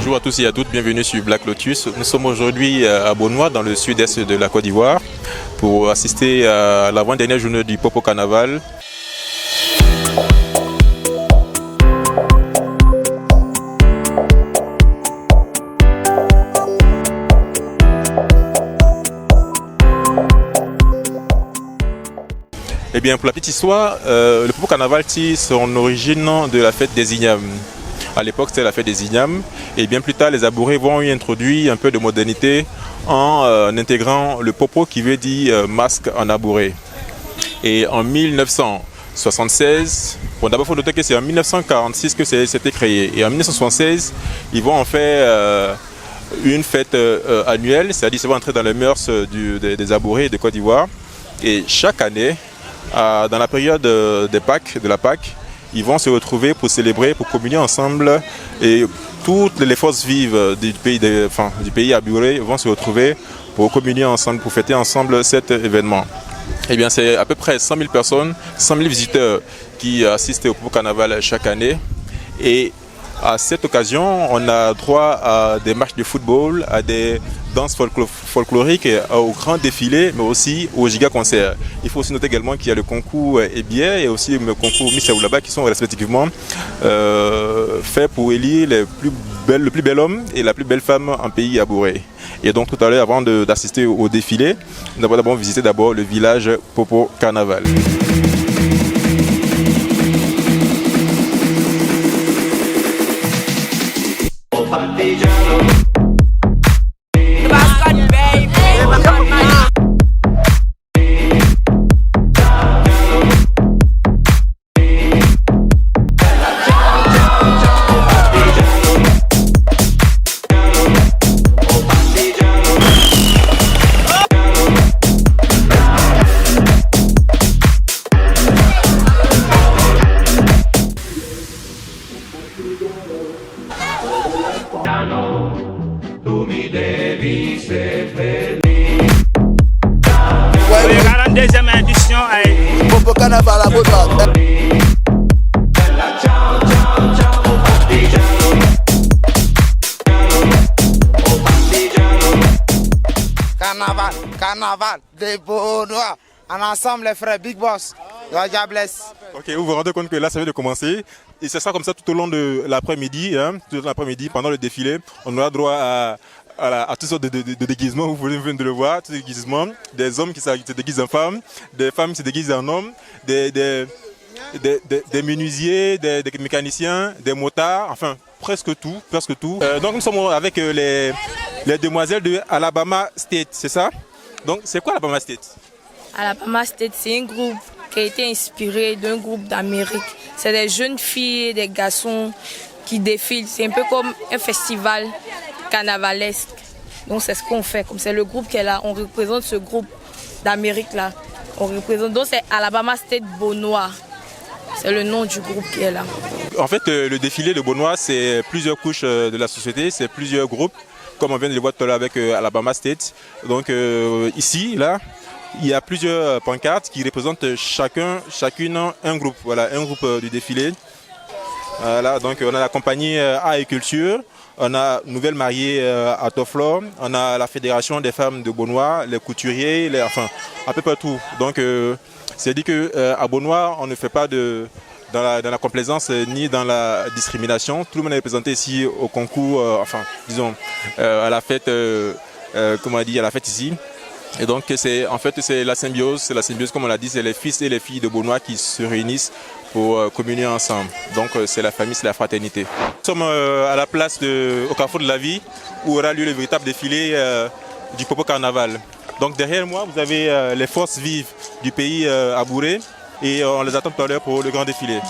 Bonjour à tous et à toutes, bienvenue sur Black Lotus. Nous sommes aujourd'hui à Beaunois, dans le sud-est de la Côte d'Ivoire, pour assister à l'avant-dernière journée du Popo Carnaval. Eh bien, pour la petite histoire, le Popo Carnaval tire son origine de la fête des Ignames. À l'époque, c'était la fête des Ignames. Et bien plus tard, les Abourés vont y introduire un peu de modernité en intégrant le Popo qui veut dire masque en Abouré. Et en 1976, bon, d'abord il faut noter que c'est en 1946 que c'était créé. Et en 1976, ils vont en faire une fête annuelle, c'est-à-dire ça va entrer dans les mœurs des Abourés de Côte d'Ivoire. Et chaque année, dans la période de la Pâque, ils vont se retrouver pour célébrer, pour communier ensemble, et toutes les forces vives du pays Abouré vont se retrouver pour communier ensemble, pour fêter ensemble cet événement. Eh bien, c'est à peu près 100 000 personnes, 100 000 visiteurs qui assistent au Popo Carnaval chaque année. Et à cette occasion, on a droit à des matchs de football, à des danses folkloriques, au grand défilé, mais aussi aux giga-concerts. Il faut aussi noter également qu'il y a le concours Ebier et aussi le concours Miss Aoulaba qui sont respectivement faits pour élire le plus bel homme et la plus belle femme en pays Abouré. Et donc tout à l'heure, avant d'assister au défilé, nous avons d'abord visité le village Popo Carnaval. Deuxième édition Popo Carnaval à Beaunois. Carnaval de Beaunois. En ensemble les frères Big Boss. Ok, vous vous rendez compte que là ça vient de commencer et c'est ça comme ça tout au long de l'après-midi, tout l'après-midi pendant le défilé, on aura droit à toutes sortes de déguisements, vous venez de le voir, tous les déguisements, des hommes qui se déguisent en femmes, des femmes qui se déguisent en hommes, des menuisiers, des mécaniciens, des motards, enfin presque tout. Donc nous sommes avec les demoiselles de Alabama State, c'est ça? Donc c'est quoi Alabama State? Alabama State, c'est un groupe qui a été inspiré d'un groupe d'Amérique. C'est des jeunes filles et des garçons qui défilent. C'est un peu comme un festival carnavalesque. Donc c'est ce qu'on fait. Comme c'est le groupe qui est là, on représente ce groupe d'Amérique là. On représente. Donc c'est Alabama State Beaunois. C'est le nom du groupe qui est là. En fait, le défilé de Beaunois, c'est plusieurs couches de la société, c'est plusieurs groupes, comme on vient de le voir tout à l'heure avec Alabama State. Donc ici, là, il y a plusieurs pancartes qui représentent chacune un groupe. Voilà, un groupe du défilé. Voilà, donc on a la compagnie Art et Culture, on a Nouvelle Mariée à Toflor, on a la Fédération des femmes de Beaunois, les couturiers, enfin à peu près tout. Donc c'est dit qu'à Beaunois, on ne fait pas dans la complaisance ni dans la discrimination. Tout le monde est représenté ici au concours, à la fête, à la fête ici. Et donc c'est la symbiose, comme on l'a dit, c'est les fils et les filles de Beaunois qui se réunissent pour communier ensemble. Donc c'est la famille, c'est la fraternité. Nous sommes à la place au carrefour de la vie où aura lieu le véritable défilé du Popo Carnaval. Donc derrière moi, vous avez les forces vives du pays Abouré et on les attend tout à l'heure pour le grand défilé.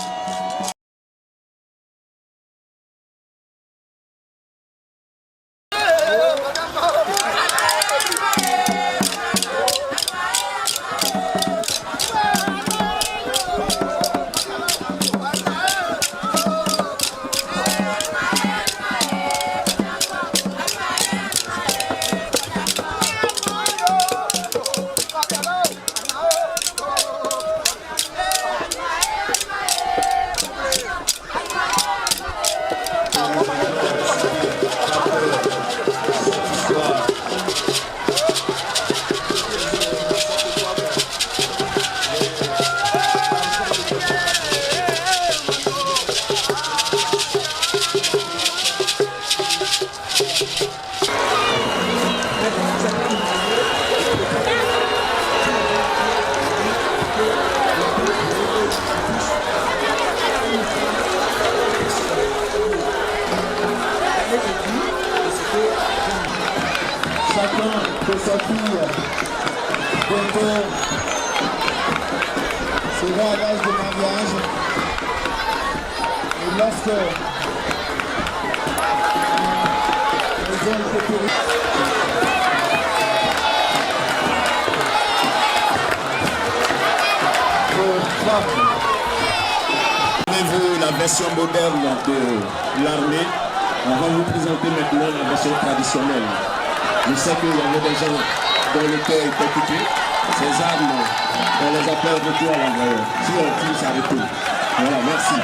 bientôt seront à l'âge de mariage. Et lorsque ils ont été purifiés, vous la version moderne de l'armée. On va vous présenter maintenant la version traditionnelle. Je sais qu'il y avait des gens dont le cœur est occupé. Ces armes, on les appelle retour à l'envoyeur. Si on tire, ça retourne. Voilà, merci.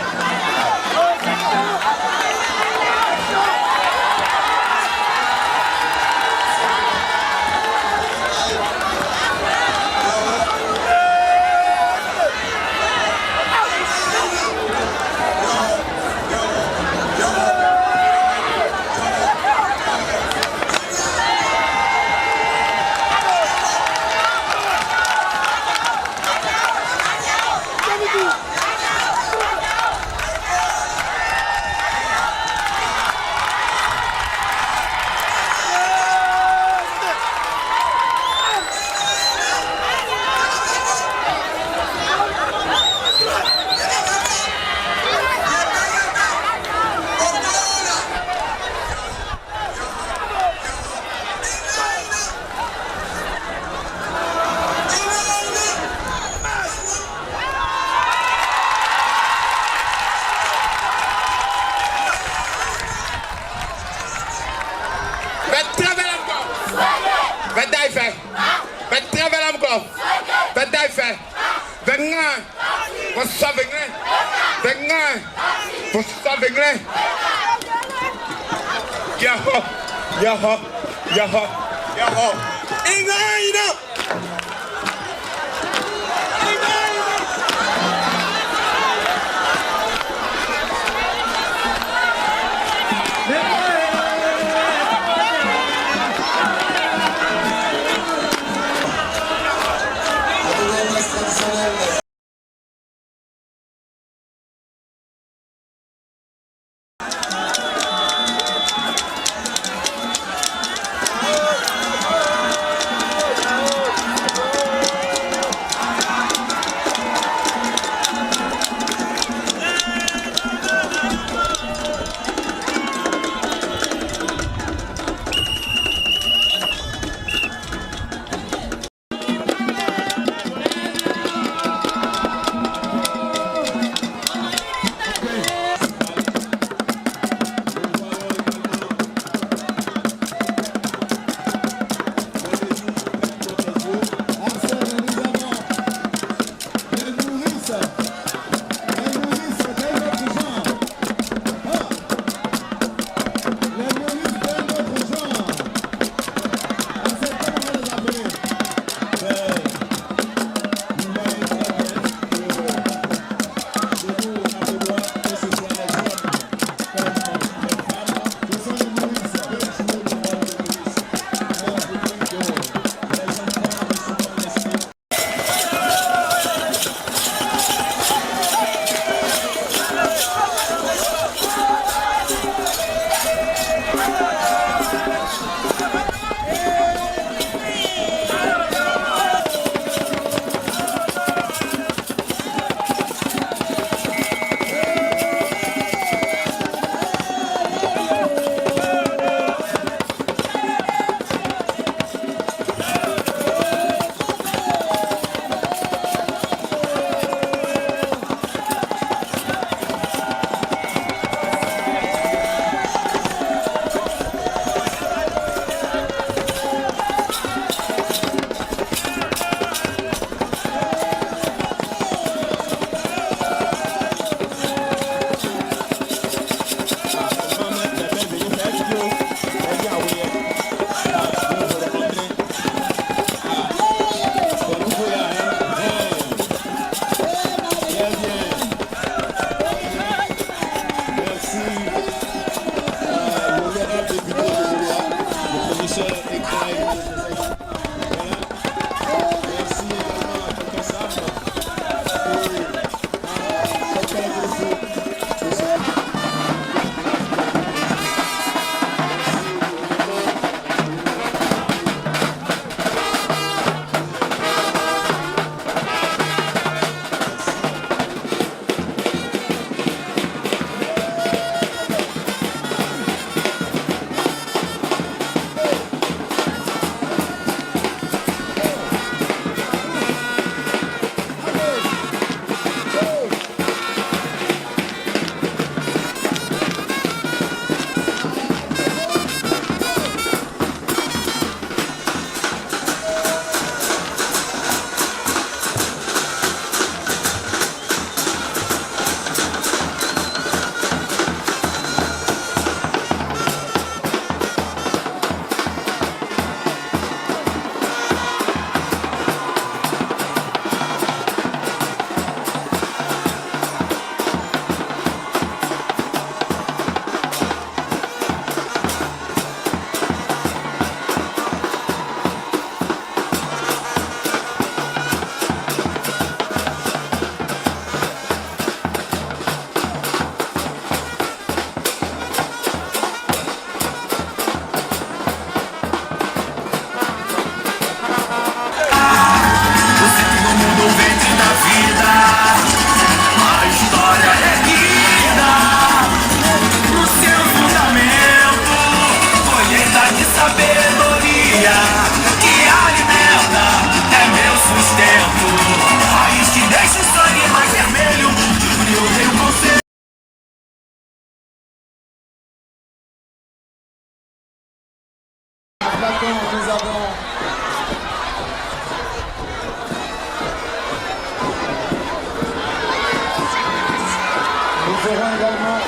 aurons également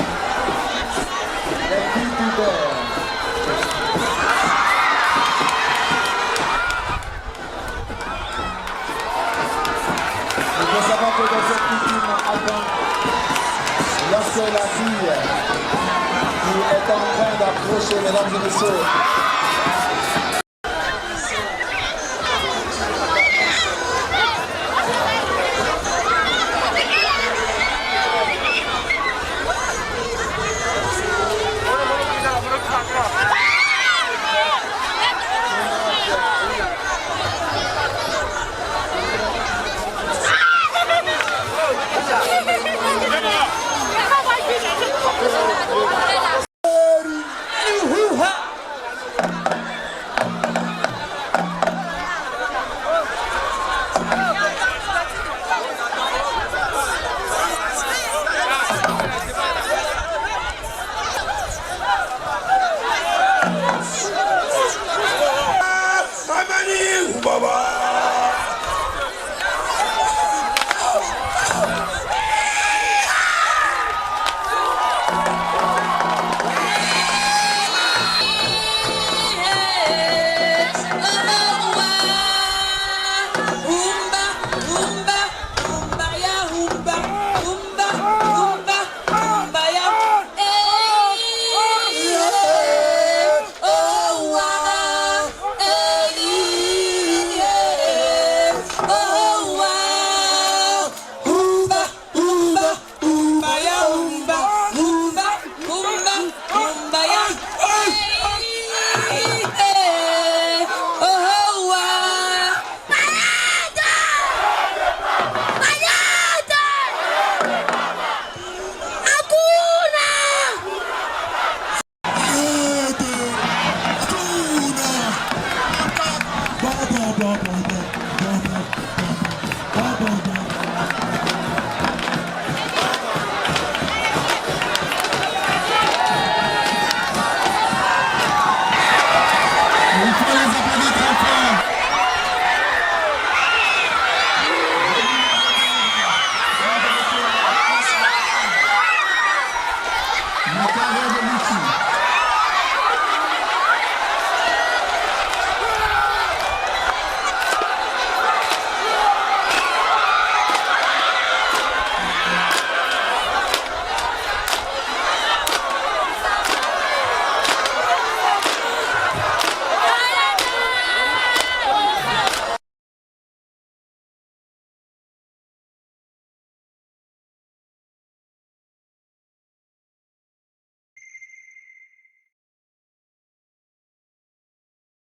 les cultures. Il faut savoir que dans cette coutume avant, lorsque la fille qui est en train d'approcher, mesdames et messieurs,